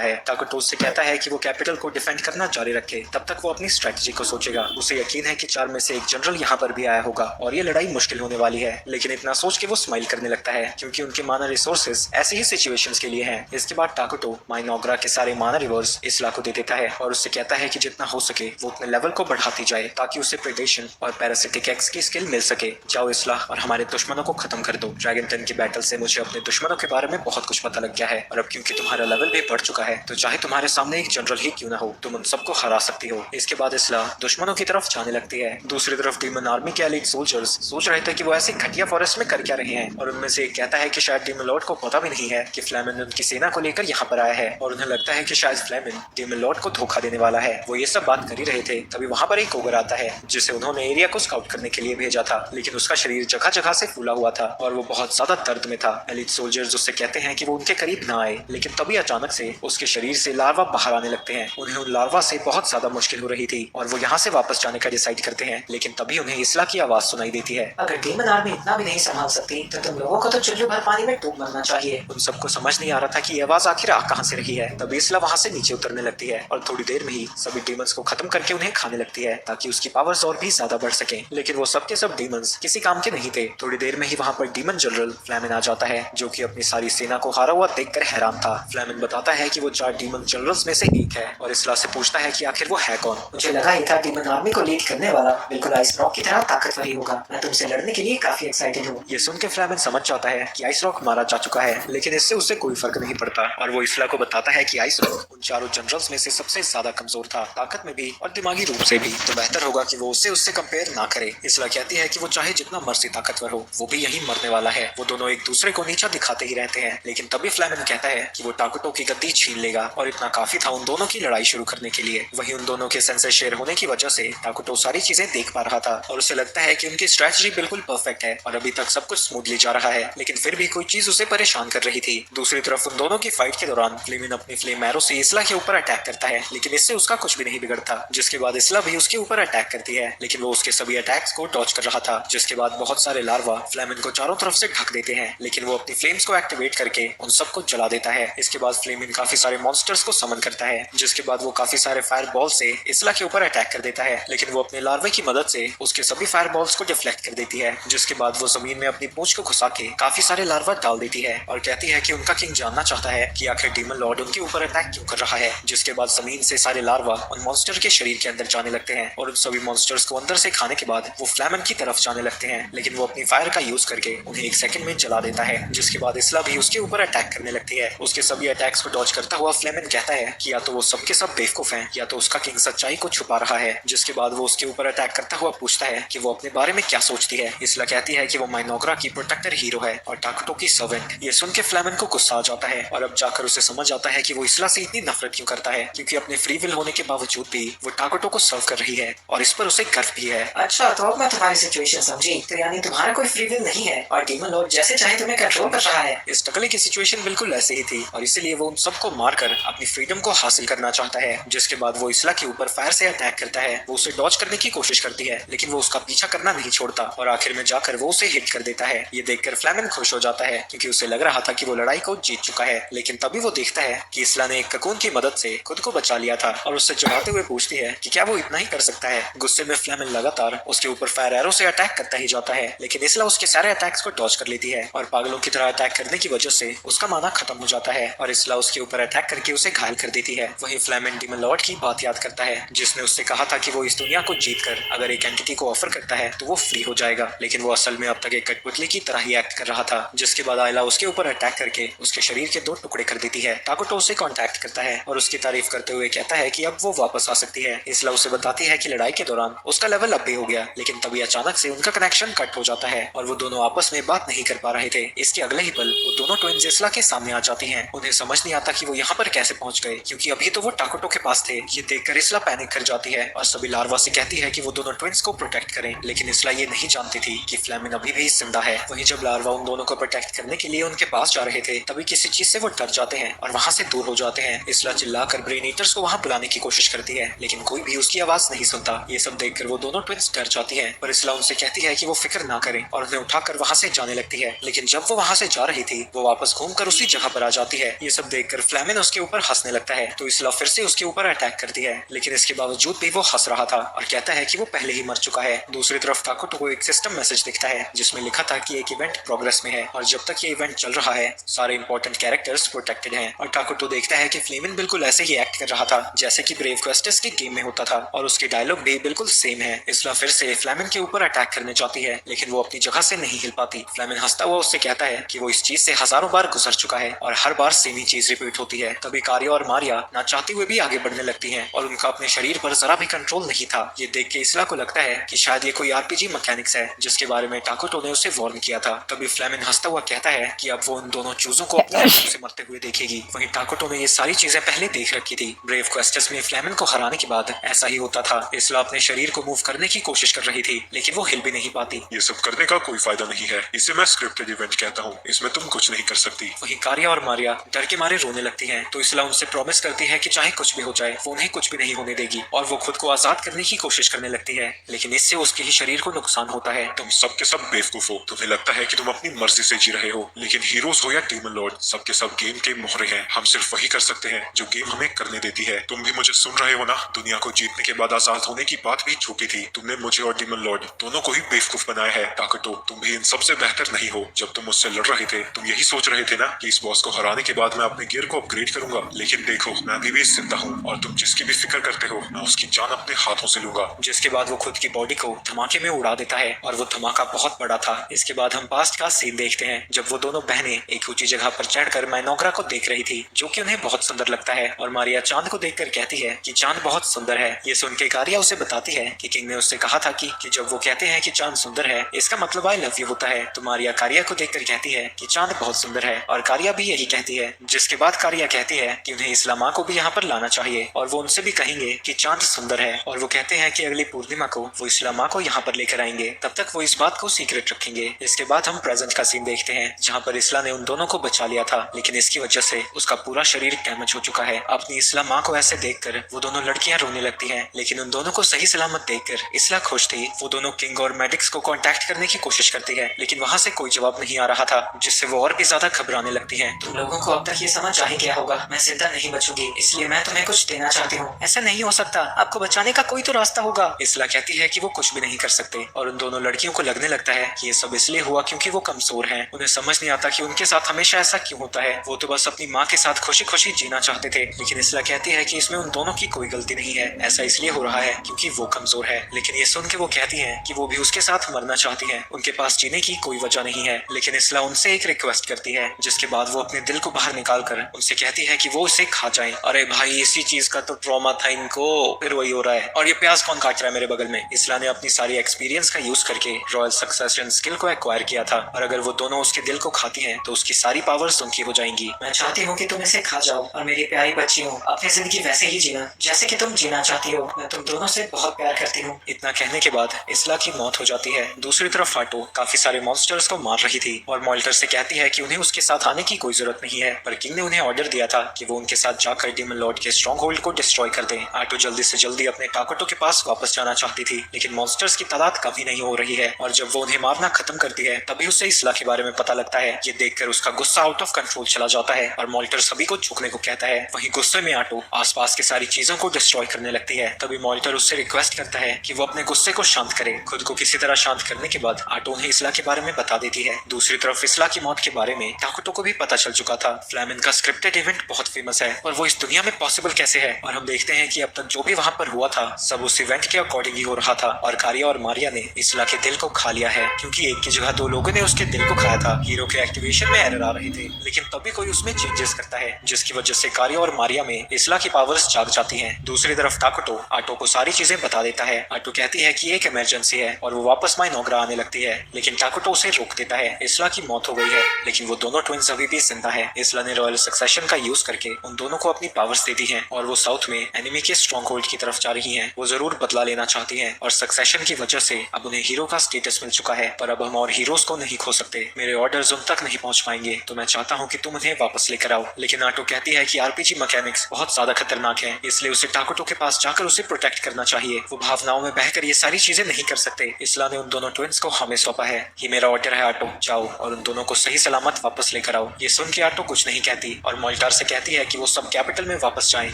है। टाकुटो उससे कहता है कि वो कैपिटल को डिफेंड करना जारी रखे, तब तक वो अपनी स्ट्रेटजी को सोचेगा। उसे यकीन है कि 4 में से एक जनरल यहाँ पर भी आया होगा और ये लड़ाई मुश्किल होने वाली है, लेकिन इतना सोच के वो स्माइल करने लगता है क्योंकि उनके माना रिसोर्सेज ऐसी ही सिचुएशंस के लिए हैं। इसके बाद टाकुटो माइनोग्रा के सारे माना रिवर्स इसला को दे देता है और उससे कहता है कि जितना हो सके वो अपने लेवल को बढ़ाती जाए ताकि उसे प्रेडेशन और पैरासिटिक एक्स की स्किल मिल सके। जाओ इसला और हमारे दुश्मनों को खत्म कर दो। ड्रैगन टन की बैटल से मुझे अपने दुश्मनों के बारे में बहुत कुछ पता लग गया है और अब क्योंकि तुम्हारा लेवल भी बढ़ चुका है तो चाहे तुम्हारे सामने एक जनरल ही क्यों ना हो, तुम उन सबको हरा सकती हो। इसके बाद इसला दुश्मनों की तरफ जाने लगती है। दूसरी तरफ डीमन आर्मी के एलीट सोल्जर्स सोच रहे थे कि वो ऐसे घटिया फॉरेस्ट में कर क्या रहे हैं और उनमें से एक कहता है कि शायद डीमन लॉर्ड को पता भी नहीं है कि फ्लेमिन उनकी सेना को लेकर यहाँ पर आया है और उन्हें लगता है कि शायद फ्लेमिन डीमन लॉर्ड को धोखा देने वाला है। वो ये सब बात कर ही रहे थे तभी वहाँ पर एक ओगर आता है जिसे उन्होंने एरिया को स्काउट करने के लिए भेजा था, लेकिन उसका शरीर जगह जगह से फूला हुआ था और वो बहुत ज्यादा दर्द में था। एलीट सोल्जर्स उससे कहते हैं कि वो उनके करीब ना आए, लेकिन तभी अचानक से उसके शरीर से लार्वा बाहर आने लगते हैं। उन्हें उन लार्वा से बहुत ज्यादा मुश्किल हो रही थी और वो यहाँ से वापस जाने का डिसाइड करते हैं, लेकिन तभी उन्हें इसला की आवाज सुनाई देती है। अगर डीमन आर्मी इतना भी नहीं संभाल सकती तो तुम लोगों को तो चुल्लू भर पानी में डूब मरना चाहिए। उन सबको समझ नहीं आ रहा था कि ये आवाज आखिर आ कहाँ से रही है। तभी इसला वहाँ से नीचे उतरने लगती है और थोड़ी देर में ही सभी डीमंस को खत्म करके उन्हें खाने लगती है ताकि उसकी पावर्स और भी ज्यादा बढ़ सके। लेकिन वो सबके सब डीमंस किसी काम के नहीं थे। थोड़ी देर में ही वहाँ पर डीमन जनरल फ्लेमिन आ जाता है जो कि अपनी सारी सेना को हारा हुआ देखकर हैरान था। फ्लेमिन बताता है कि वो 4 डीमन जनरल्स में से एक है और इसला से पूछता है कि आखिर वो है कौन। मुझे लगा ही था डीमन आर्मी को लीड करने वाला बिल्कुल आइस रॉक की तरह ताकतवर ही होगा। मैं तुमसे लड़ने के लिए काफी एक्साइटेड हूँ। ये सुन के फ्लेमिन समझ जाता है कि आइस रॉक मारा जा चुका है, लेकिन इससे उसे कोई फर्क नहीं पड़ता और वो इसला को बताता है कि आइस रॉक उन 4 जनरल्स में से सबसे ज्यादा कमजोर था, ताकत में भी और दिमागी रूप से भी, तो बेहतर होगा कि वो उससे कंपेयर ना करे। इसला कहती है कि वो चाहे जितना मर्जी ताकतवर हो वो भी यही मरने वाला है। वो दोनों एक दूसरे को नीचा दिखाते ही रहते हैं, लेकिन तभी फ्लेमिन कहता है कि वो टाकुटो की गद्दी छीन लेगा और इतना काफी था उन दोनों की लड़ाई शुरू करने के लिए। वहीं उन दोनों के सेंसर शेयर होने की वजह से टाकुटो सारी चीजें देख पा रहा था और उसे लगता है कि उनकी स्ट्रेटजी बिल्कुल परफेक्ट है और अभी तक सब कुछ स्मूथली जा रहा है, लेकिन फिर भी कोई चीज उसे परेशान कर रही थी। दूसरी तरफ उन दोनों की फाइट के दौरान फ्लेमिन अपनी फ्लेम एरो से इसला के ऊपर अटैक करता है, लेकिन इससे उसका कुछ भी नहीं बिगड़ता। जिसके बाद इसला भी उसके ऊपर अटैक करती है, लेकिन वो उसके सभी अटैक्स को डॉज कर रहा था। जिसके बाद बहुत सारे लार्वा फ्लेमिन को चारों तरफ से ढक देते हैं, लेकिन वो अपनी फ्लेम्स को एक्टिवेट करके उन सबको जला देता है। इसके बाद फ्लेमिन काफी सारे मॉन्स्टर्स को समन करता है, जिसके बाद वो काफी सारे फायर बॉल से इसला के ऊपर अटैक कर देता है, लेकिन वो अपने लार्वे की मदद से उसके सभी फायर बॉल्स को डिफ्लेक्ट कर देती है। जिसके बाद वो जमीन में अपनी पूंछ को घुसा के काफी सारे लार्वा डाल देती है और कहती है कि उनका किंग जानना चाहता है कि आखिर डीमन लॉर्ड उनके ऊपर अटैक क्यों कर रहा है। जिसके बाद जमीन से सारे लार्वा उन मॉन्स्टर के शरीर के अंदर जाने लगते हैं और उन सभी मॉन्स्टर्स को अंदर से खाने के बाद वो फ्लेमिन की तरफ जाने लगते हैं, लेकिन वो अपनी फायर का यूज करके उन्हें 1 सेकंड में जला देता है। जिसके बाद इसला भी उसके ऊपर अटैक करने लगती है। उसके सभी अटैक्स को डॉज करता हुआ फ्लेमिन कहता है कि या तो वो सबके सब बेवकूफ हैं या तो उसका किंग सच्चाई को छुपा रहा है। जिसके बाद वो उसके ऊपर अटैक करता हुआ पूछता है कि वो अपने बारे में क्या सोचती है। इसला कहती है कि वो माइनोग्रा की प्रोटेक्टर हीरो है और टाकुटो की सर्वेंट। ये सुन के फ्लेमिन को गुस्सा आ जाता है और अब जाकर उसे समझ आता है कि वो इसला से इतनी नफरत क्यों करता है, क्योंकि अपने फ्री विल होने के बावजूद भी वो टाकुटो को सर्व कर रही है और इस पर उसे गर्व भी है। अच्छा, तो अब मैं तुम्हारी सिचुएशन समझी। तो यानी तुम्हारा कोई फ्री विल नहीं है और डीमन लॉर्ड जैसे चाहे तुम्हें कंट्रोल कर रहा है। इस टकले की सिचुएशन बिल्कुल ऐसे ही थी और इसीलिए वो उन सबको मारकर अपनी फ्रीडम को हासिल करना चाहता है। जिसके बाद वो इसला के ऊपर फायर से अटैक करता है। वो उसे डॉज करने की कोशिश करती है, लेकिन वो उसका पीछा करना नहीं छोड़ता और आखिर में जाकर वो उसे हिट कर देता है। ये देखकर फ्लेमिन खुश हो जाता है क्योंकि उसे लग रहा था कि वो लड़ाई को जीत चुका है, लेकिन तभी वो देखता है कि इसला ने एक ककून की मदद से खुद को बचा लिया था और उससे चिढ़ाते हुए पूछती है कि क्या वो इतना ही कर सकता है। गुस्से में फ्लेमिन लगातार उसके ऊपर फायर एरो से अटैक करता ही जाता है, लेकिन इसला उसके सारे अटैक्स को डॉज कर लेती है और पागलों की तरह अटैक करने की वजह से उसका माना खत्म हो जाता है और इसला उसके ऊपर अटैक करके उसे घायल कर देती है। वहीं फ्लेमिन डीमन लॉर्ड की बात याद करता है जिसने उससे कहा था कि वो इस दुनिया को जीतकर अगर एक एंटिटी को ऑफर करता है तो वो फ्री हो जाएगा, लेकिन वो असल में अब तक एक कठपुतली की तरह ही एक्ट कर रहा था। जिसके बाद आयला उसके ऊपर अटैक करके उसके शरीर के 2 टुकड़े कर देती है। टाकुटो उसे कांटेक्ट करता है और उसकी तारीफ करते हुए कहता है कि अब वो वापस आ सकती है। इसला उसे बताती है कि लड़ाई के दौरान उसका लेवल अप भी हो गया, लेकिन तभी अचानक से उनका कनेक्शन कट हो जाता है और वो दोनों आपस में बात नहीं कर पा रहे थे। इसके अगले ही पल वो दोनों ट्विंस इसला के सामने आ जाती हैं। उन्हें समझ नहीं आता कि वो यहाँ पर कैसे पहुंच गए, क्योंकि अभी तो वो टाकुटो के पास थे। ये देखकर इसला पैनिक कर जाती है और सभी लार्वा से कहती है कि वो दोनों ट्विंस को प्रोटेक्ट करें, लेकिन इसला ये नहीं जानती थी कि फ्लेमिन अभी भी जिंदा है। वहीं जब लार्वा उन दोनों को प्रोटेक्ट करने के लिए उनके पास जा रहे थे तभी किसी चीज से वो डर जाते हैं और वहां से दूर हो जाते हैं। इसला चिल्लाकर ब्रेन ईटर्स को वहां बुलाने की कोशिश करती है, लेकिन कोई भी उसकी आवाज नहीं सुनता। ये सब देखकर वो दोनों ट्विंस डर जाती हैं, पर इसला उनसे कहती है कि वो फिक्र ना करें और उन्हें उठाकर वहां से जाने लगती है। लेकिन जब वो वहां से जा रही थी वो वापस घूमकर उसी जगह पर आ जाती है। ये सब देखकर फ्लेमिन फ्लेमिन उसके ऊपर हंसने लगता है तो इसला फिर से उसके ऊपर अटैक करती है, लेकिन इसके बावजूद भी वो हंस रहा था और कहता है कि वो पहले ही मर चुका है। दूसरी तरफ ताकुतो को एक सिस्टम मैसेज दिखता है जिसमें लिखा था कि एक इवेंट प्रोग्रेस में है और जब तक ये इवेंट चल रहा है सारे इंपॉर्टेंट कैरेक्टर्स प्रोटेक्टेड हैं। और ताकुतो देखता है कि फ्लेमिन बिल्कुल ऐसे ही एक्ट कर रहा था जैसे कि ब्रेव क्वेस्टर्स के गेम में होता था और उसके डायलॉग भी बिल्कुल सेम है। इसला फिर से फ्लेमिन के ऊपर अटैक करने चाहती है लेकिन वो अपनी जगह से नहीं हिल पाती। फ्लेमिन हंसता हुआ उससे कहता है कि वो इस चीज से हजारों बार गुजर चुका है और हर बार सेम ही चीज रिपीट होती है। तभी कारिया और मारिया ना चाहते हुए भी आगे बढ़ने लगती हैं और उनका अपने शरीर पर जरा भी कंट्रोल नहीं था। ये देख के इसला को लगता है कि शायद ये कोई आरपीजी मैकेनिक्स है जिसके बारे में ताकुतो ने उसे वार्न किया था। तभी फ्लेमिन हंसता हुआ कहता है कि अब वो उन दोनों चूजों को अपने हाथों से मरते हुए देखेगी। वहीं ताकुतो ने ये सारी चीजें पहले देख रखी थी। ब्रेव क्वेस्टर्स में फ्लेमिन को हराने के बाद ऐसा ही होता था। इसला अपने शरीर को मूव करने की कोशिश कर रही थी लेकिन वो हिल भी नहीं पाती। ये सब करने का कोई फायदा नहीं है, इसे मैं स्क्रिप्टेड इवेंट कहता हूँ, इसमें तुम कुछ नहीं कर सकती। वहीं कारिया और मारिया डर के मारे रोने लगती हैं तो इसला उनसे प्रॉमिस करती है कि चाहे कुछ भी हो जाए वो उन्हें कुछ भी नहीं होने देगी और वो खुद को आजाद करने की कोशिश करने लगती है, लेकिन इससे उसके ही शरीर को नुकसान होता है। तुम सब के सब बेवकूफ हो, तुम्हें लगता है कि तुम अपनी मर्जी से जी रहे हो, लेकिन हीरोज हो या डीमन लॉर्ड सबके सब गेम के मोहरे हैं। हम सिर्फ वही कर सकते हैं जो गेम हमें करने देती है। तुम भी मुझे सुन रहे हो ना? दुनिया को जीतने के बाद आजाद होने की बात भी झूठी थी। तुमने मुझे और डीमन लॉर्ड दोनों को ही बेवकूफ बनाया है। ताकुतो, तुम भी इन सबसे बेहतर नहीं हो। जब तुम मुझसे लड़ रहे थे तुम यही सोच रहे थे ना कि इस बॉस को हराने के बाद मैं अपने गियर को अपग्रेड करूंगा, लेकिन देखो मैं अभी भी जिंदा हूँ और तुम जिसकी भी फिक्र करते हो मैं उसकी जान अपने हाथों से लूंगा। जिसके बाद वो खुद की बॉडी को धमाके में उड़ा देता है और वो धमाका बहुत बड़ा था। इसके बाद हम पास्ट का सीन देखते हैं जब वो दोनों बहनें एक ऊंची जगह पर चढ़कर माइनोग्रा को देख रही थी जो कि उन्हें बहुत सुंदर लगता है और मारिया चांद को देखकर कहती है कि चांद बहुत सुंदर है। ये सुन के कारिया उसे बताती है कि किंग ने उससे कहा था कि जब वो कहते हैं कि चांद सुंदर है इसका मतलब आई लव यू होता है। तो मारिया कारिया को देखकर कहती है कि चांद बहुत सुंदर है और कारिया भी यही कहती है। जिसके बाद कारिया कहती है कि उन्हें इस्ला माँ को भी यहाँ पर लाना चाहिए और वो उनसे भी कहेंगे कि चांद सुंदर है और वो कहते हैं कि अगली पूर्णिमा को वो इस्ला माँ को यहाँ पर लेकर आएंगे, तब तक वो इस बात को सीक्रेट रखेंगे। इसके बाद हम प्रेजेंट का सीन देखते हैं जहाँ पर इस्ला ने उन दोनों को बचा लिया था लेकिन इसकी वजह से उसका पूरा शरीर डैमेज हो चुका है। अपनी इस्ला माँ को ऐसे देखकर वो दोनों लड़कियां रोने लगती हैं लेकिन उन दोनों को सही सलामत देखकर इस्ला खुश थी। वो दोनों किंग और मेडिक्स को कांटेक्ट करने की कोशिश करती है लेकिन वहाँ से कोई जवाब नहीं आ रहा था जिससे वो और भी ज्यादा घबराने लगती हैं। तुम लोगों को अब तक ये समझ आ ही गया होगा मैं जिंदा नहीं बचूंगी, इसलिए मैं तुम्हें कुछ देना चाहती हूँ। ऐसा नहीं हो सकता, आपको बचाने का कोई तो रास्ता होगा। इस्ला कहती है कि वो कुछ भी नहीं कर सकते और उन दोनों लड़कियों को लगने लगता है कि ये सब इसलिए हुआ क्योंकि वो कमजोर हैं। उन्हें समझ नहीं आता कि उनके साथ हमेशा ऐसा क्यों होता है। वो तो बस अपनी माँ के साथ खुशी खुशी जीना चाहते थे, लेकिन इस्ला कहती है कि इसमें उन दोनों की कोई गलती नहीं है, ऐसा इसलिए हो रहा है क्योंकि वो कमजोर है। लेकिन ये सुन के वो कहती है कि वो भी उसके साथ मरना चाहती है, उनके पास जीने की कोई वजह नहीं है। लेकिन इस्ला उनसे एक रिक्वेस्ट करती है जिसके बाद वो अपने दिल को बाहर निकाल कर उनसे कहती है कि वो इसे खा जाए। अरे भाई इसी चीज का तो ट्रॉमा था इनको, फिर वही हो रहा है। और ये प्याज कौन काट रहा है मेरे बगल में? इस्ला ने अपनी सारी एक्सपीरियंस का यूज करके रॉयल सक्सेशन स्किल को एक्वायर किया था और अगर वो दोनों उसके दिल को खाती हैं तो उसकी सारी पावर्स उनकी हो जाएंगी। मैं चाहती हूँ कि तुम इसे खा जाओ और मेरी प्यारी बच्ची हो अपनी जिंदगी वैसे ही जीना जैसे कि तुम जीना चाहती हो। मैं तुम दोनों से बहुत प्यार करती हूँ। इतना कहने के बाद इस्ला की मौत हो जाती है। दूसरी तरफ फाटो काफी सारे मॉन्स्टर्स को मार रही थी और मॉल्टर से कहती है कि उन्हें उसके साथ आने की कोई जरूरत नहीं है, पर किंग ने उन्हें ऑर्डर दिया था कि वो उनके साथ जाकर डीमन लॉर्ड के स्ट्रॉन्ग होल्ड को डिस्ट्रॉय कर दें। आटो जल्दी से जल्दी अपने ताकुतो के पास वापस जाना चाहती थी लेकिन मॉन्स्टर्स की तादाद कम ही नहीं हो रही है और जब वो उन्हें मारना खत्म करती है तभी उसे इस्ला के बारे में पता लगता है। ये देखकर उसका गुस्सा आउट ऑफ कंट्रोल चला जाता है और मॉल्टर सभी को झुकने को कहता है। वहीं गुस्से में आटो आसपास की सारी चीजों को डिस्ट्रॉय करने लगती है। तभी मॉल्टर उससे रिक्वेस्ट करता है कि वो अपने गुस्से को शांत करे। खुद को किसी तरह शांत करने के बाद आटो उन्हें इस्ला के बारे में बता देती है। दूसरी तरफ इस्ला की मौत के बारे में ताकुतो को भी पता चल चुका था। फ्लेमिन का स्क्रिप्टेड इवेंट बहुत फेमस है और वो इस दुनिया में पॉसिबल कैसे है, और हम देखते हैं कि अब तक जो भी वहाँ पर हुआ था सब उस इवेंट के अकॉर्डिंग ही हो रहा था और कारिया और मारिया ने इस्ला के दिल को खा लिया है क्योंकि एक की जगह दो लोगों ने उसके दिल को खाया था। हीरो के एक्टिवेशन में एरर आ रहे थे लेकिन तभी कोई उसमें चेंजेस करता है जिसकी वजह से कारिया और मारिया में इस्ला की पावर्स जाग जाती हैं। दूसरी तरफ ताकुतो आटो को सारी चीजें बता देता है। आटो कहती है कि एक इमरजेंसी है और वो वापस माइनोग्रा आने लगती है लेकिन ताकुतो उसे रोक देता है। इस्ला की मौत हो गई है लेकिन वो दोनों ट्विंस अभी भी जिंदा है। इस्ला ने रॉयल सक्सेशन का यूज करके उन दोनों को अपनी पावर्स दे दी है और वो साउथ में एनिमी के स्ट्रॉन्ग होल्ड की तरफ जा रही हैं। वो जरूर बदला लेना चाहती हैं और सक्सेशन की वजह से अब उन्हें हीरो का स्टेटस मिल चुका है, पर अब हम और हीरोज को नहीं खो सकते। मेरे ऑर्डर्स उन तक नहीं पहुंच पाएंगे तो मैं चाहता हूं कि तुम उन्हें वापस लेकर आओ। लेकिन आटो कहती है कि आरपीजी मैकेनिक्स बहुत ज्यादा खतरनाक है इसलिए उसे ताकुतो के पास जाकर उसे प्रोटेक्ट करना चाहिए। वो भावनाओं में बहकर ये सारी चीजें नहीं कर सकते। इस्ला ने उन दोनों ट्विंस को हमें सौंपा है। ये मेरा ऑर्डर है आटो, जाओ और उन दोनों को सही सलामत वापस लेकर आओ। ये सुन के आटो कुछ नहीं कहती और मॉल्टार से कहती है कि वो सब कैपिटल में वापस जाएं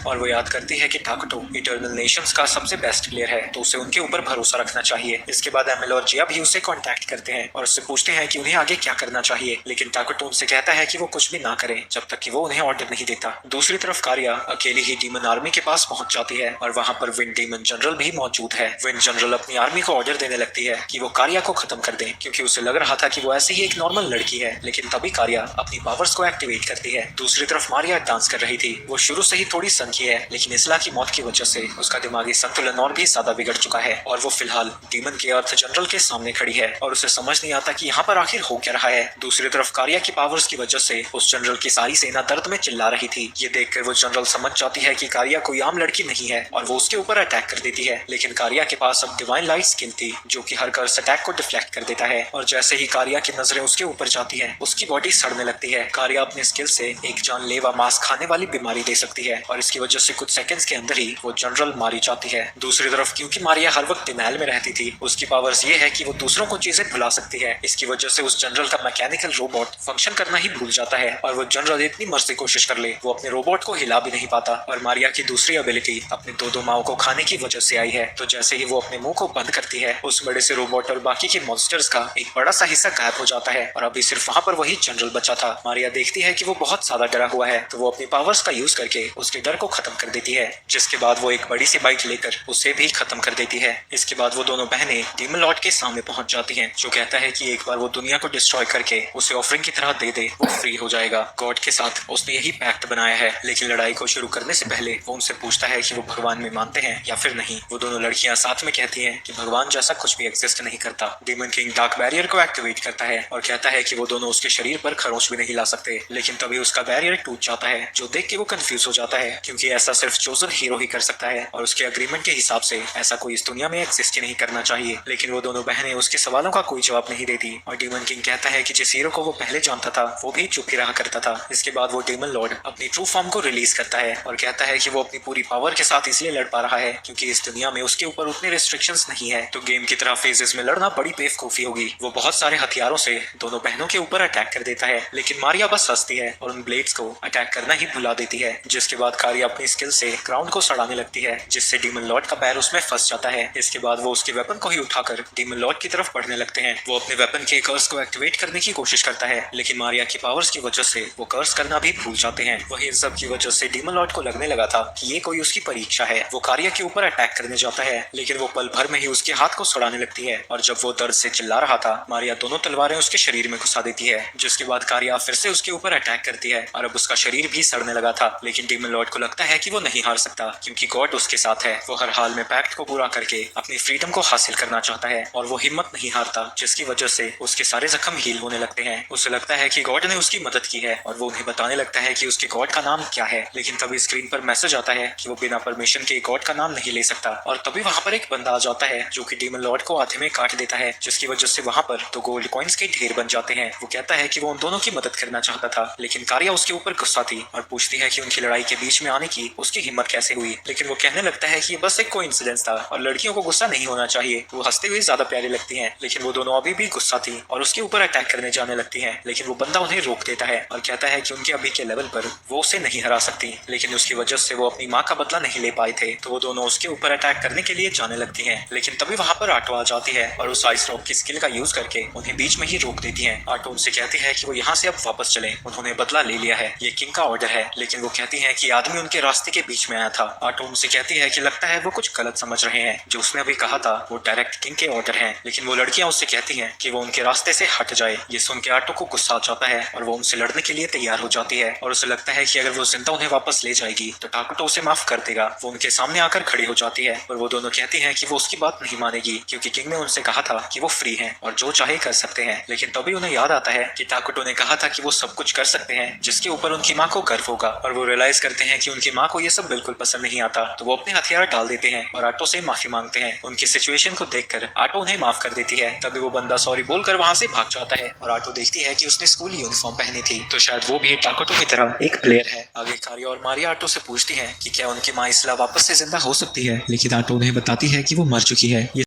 और वो याद करती है कि टाकुटो इटर्नल नेशंस का सबसे बेस्ट प्लेयर है तो उसे उनके ऊपर भरोसा रखना चाहिए। इसके बाद एमिल और जिया भी उसे कांटेक्ट करते हैं और उससे पूछते हैं कि उन्हें आगे क्या करना चाहिए, लेकिन टाकुटो उनसे कहता है कि वो कुछ भी ना करें जब तक कि वो उन्हें ऑर्डर नहीं देता। दूसरी तरफ कारिया अकेली ही डीमन आर्मी के पास पहुंच जाती है और वहां पर विंड डीमन जनरल भी मौजूद है। विंड जनरल अपनी आर्मी को ऑर्डर देने लगती है कि वो कारिया को खत्म कर दें क्योंकि उसे लग रहा था कि वो ऐसे ही एक नॉर्मल लड़की है, लेकिन तभी कारिया अपनी पावर्स को एक्टिवेट करती है। दूसरी तरफ मारिया डांस कर रही थी। वो शुरू से ही थोड़ी सनकी है, लेकिन इसला की मौत की वजह से उसका दिमागी संतुलन और भी ज्यादा बिगड़ चुका है और वो फिलहाल डीमन के अर्थ जनरल के सामने खड़ी है और उसे समझ नहीं आता कि यहाँ पर आखिर हो क्या रहा है। दूसरी तरफ कारिया की पावर्स की वजह से उस जनरल की सारी सेना दर्द में चिल्ला रही थी। ये देखकर वो जनरल समझ जाती है कि कारिया कोई आम लड़की नहीं है और वो उसके ऊपर अटैक कर देती है, लेकिन कारिया के पास अब डिवाइन लाइट स्किल थी जो कि हर कर्स अटैक को डिफ्लेक्ट कर देता है और जैसे ही कारिया की नजरें उसके ऊपर जाती है उसकी बॉडी सड़ने लगती है। कारिया अपने स्किल से एक जानलेवा मांस खाने वाली बीमारी दे सकती है और इसकी वजह से कुछ सेकंड्स के अंदर ही वो जनरल मारी जाती है। दूसरी तरफ क्योंकि मारिया हर वक्त डिनाइल में रहती थी, उसकी पावर्स ये है कि वो दूसरों को चीजें भुला सकती है। इसकी वजह से उस जनरल का मैकेनिकल रोबोट फंक्शन करना ही भूल जाता है और वो जनरल इतनी मर्जी कोशिश कर ले वो अपने रोबोट को हिला भी नहीं पाता। और मारिया की दूसरी एबिलिटी अपने दो माओ को खाने की वजह से आई है, तो जैसे ही वो अपने मुंह को बंद करती है उस बड़े से रोबोट और बाकी के मॉन्स्टर्स का एक बड़ा सा हिस्सा गायब हो जाता है और अभी सिर्फ वहाँ पर वही जनरल बचा था। मारिया देखती है कि वो बहुत ज्यादा डरा हुआ है तो वो अपनी पावर्स का यूज करके उसके डर को खत्म कर देती है, जिसके बाद वो एक बड़ी सी बाइट लेकर उसे भी खत्म कर देती है। इसके बाद वो दोनों बहनें डीमन लॉर्ड के सामने पहुंच जाती हैं जो कहता है कि एक बार वो दुनिया को डिस्ट्रॉय करके उसे ऑफरिंग की तरह दे दे वो फ्री हो जाएगा। गॉड के साथ उसने यही पैक्ट बनाया है, लेकिन लड़ाई को शुरू करने से पहले वो उनसे पूछता है कि वो भगवान में मानते हैं या फिर नहीं। वो दोनों लड़कियां साथ में कहती हैं कि भगवान जैसा कुछ भी एग्जिस्ट नहीं करता। डीमन किंग डार्क बैरियर को एक्टिवेट करता है और कहता है कि वो दोनों उसके शरीर पर खरोंच भी नहीं ला सकते, लेकिन तभी उसका बैरियर टूट जाता है जो देख के वो कंफ्यूज हो जाता है क्योंकि ऐसा सिर्फ चोजन हीरो ही कर सकता है और उसके अग्रीमेंट के हिसाब से ऐसा कोई इस दुनिया में एग्जिस्ट ही नहीं करना चाहिए। लेकिन वो दोनों बहनें उसके सवालों का कोई जवाब नहीं देती और डीमन किंग कहता है कि जिस हीरो को वो पहले जानता था वो भी चुप ही रहा करता था। इसके बाद वो डीमन लॉर्ड अपनी ट्रू फॉर्म को रिलीज करता है और कहता है कि वो अपनी पूरी पावर के साथ इसलिए लड़ पा रहा है क्योंकि इस दुनिया में उसके ऊपर उतने रिस्ट्रिक्शंस नहीं है, तो गेम की तरह फेजेस में लड़ना बड़ी बेवकूफी होगी। वो बहुत सारे हथियारों से दोनों बहनों के ऊपर अटैक कर देता है, लेकिन मारिया बस हंसती है और उन ब्लेड्स को अटैक करना ही भुला देती है, जिसके बाद कारिया अपनी स्किल से ग्राउंड को सड़ाने लगती है जिससे डीमन लॉर्ड का पैर उसमें फंस जाता है। इसके बाद वो उसके वेपन को ही उठाकर डीमन लॉर्ड की तरफ बढ़ने लगते हैं। वो अपने वेपन के कर्स को एक्टिवेट करने की कोशिश करता है, लेकिन मारिया की पावर्स की वजह से वो कर्स करना भी भूल जाते हैं। वही इन सब की वजह से डीमन लॉर्ड को लगने लगा था कि ये कोई उसकी परीक्षा है। वो कारिया के ऊपर अटैक करने जाता है, लेकिन वो पल भर में ही उसके हाथ को सड़ाने लगती है और जब वो दर्द से चिल्ला रहा था मारिया दोनों तलवारें उसके शरीर में घुसा देती है, जिसके बाद कारिया फिर से उसके ऊपर अटैक करती है और अब उसका शरीर भी सड़ने लगा था। लेकिन डीमन लॉर्ड को लगता है कि वो नहीं हार सकता क्योंकि गॉड उसके साथ है। वो हर हाल में पैक्ट को पूरा करके अपनी फ्रीडम को हासिल करना चाहता है और वो हिम्मत नहीं हारता, जिसकी वजह से उसके सारे जख्म हील होने लगते हैं। उसे लगता है कि गॉड ने उसकी मदद की है और वो उन्हें बताने लगता है कि उसके गॉड का नाम क्या है, लेकिन तभी स्क्रीन पर मैसेज आता है कि वो बिना परमिशन के गॉड का नाम नहीं ले सकता और तभी वहाँ पर एक बंदा आ जाता है जो कि डीमन लॉर्ड को आधे में काट देता है, जिसकी वजह से वहाँ पर तो गोल्ड कॉइन्स के ढेर बन जाते हैं। वो कहता है कि वो उन दोनों की मदद करना चाहता था, लेकिन कारिया उसके ऊपर गुस्सा थी और पूछती है कि उनकी लड़ाई के बीच में आने की उसकी हिम्मत कैसे हुई, लेकिन वो कहने लगता है कि ये बस एक कोइंसिडेंस था और लड़कियों को गुस्सा नहीं होना चाहिए। वो हंसते हुए ज्यादा प्यारी लगती हैं, लेकिन वो दोनों अभी भी गुस्सा थी और उसके ऊपर अटैक करने जाने लगती हैं, लेकिन वो बंदा उन्हें रोक देता है और कहता है कि उनके अभी के लेवल पर वो उसे नहीं हरा सकती, लेकिन उसकी वजह से वो अपनी माँ का बदला नहीं ले पाए थे, तो वो दोनों उसके ऊपर अटैक करने के लिए जाने लगती हैं। लेकिन तभी वहाँ पर आटो आ जाती है और उस आइस रॉक की स्किल का यूज करके उन्हें बीच में ही रोक देती है। आटो उनसे कहती है कि वो यहाँ से अब वापस चले, उन्होंने बदला ले लिया है, ये किंग का ऑर्डर है, लेकिन वो कहती है कि आदमी उनके रास्ते के बीच में आया था। आटो उनसे कहती है कि लगता है वो कुछ गलत समझ रहे हैं, जो उसने अभी कहा था वो डायरेक्ट किंग के ऑर्डर हैं, लेकिन वो लड़कियां उससे कहती हैं कि वो उनके रास्ते से हट जाए। ये सुन के आटो को गुस्सा आ जाता है और वो उनसे लड़ने के लिए तैयार हो जाती है और उसे लगता है कि अगर वो जिंदा उन्हें वापस ले जाएगी तो टाकुटो उसे माफ कर देगा। वो उनके सामने आकर खड़ी हो जाती है और वो दोनों कहती हैं कि वो उसकी बात नहीं मानेगी क्योंकि किंग ने उनसे कहा था कि वो फ्री हैं और जो चाहे कर सकते हैं, लेकिन तभी उन्हें याद आता है कि टाकुटो ने कहा था कि वो सब कुछ कर सकते हैं जिसके ऊपर उनकी माँ को गर्व होगा, और वो रियलाइज करते हैं कि उनकी माँ को ये सब बिल्कुल पसंद नहीं आता, तो वो अपने हथियार डाल देते हैं और आटो से माफी मांगते हैं। उनकी सिचुएशन को देखकर आटो उन्हें माफ कर देती है। तभी वो बंदा सॉरी बोलकर वहाँ से भाग जाता है और आटो देखती है कि उसने स्कूल यूनिफॉर्म पहनी थी, तो शायद वो भी टाकुटो की तरह एक प्लेयर है। आगे कारिया और मारिया आटो से पूछती है कि क्या उनकी माँ इसला वापस से जिंदा हो सकती है, लेकिन आटो उन्हें बताती है कि वो मर चुकी है।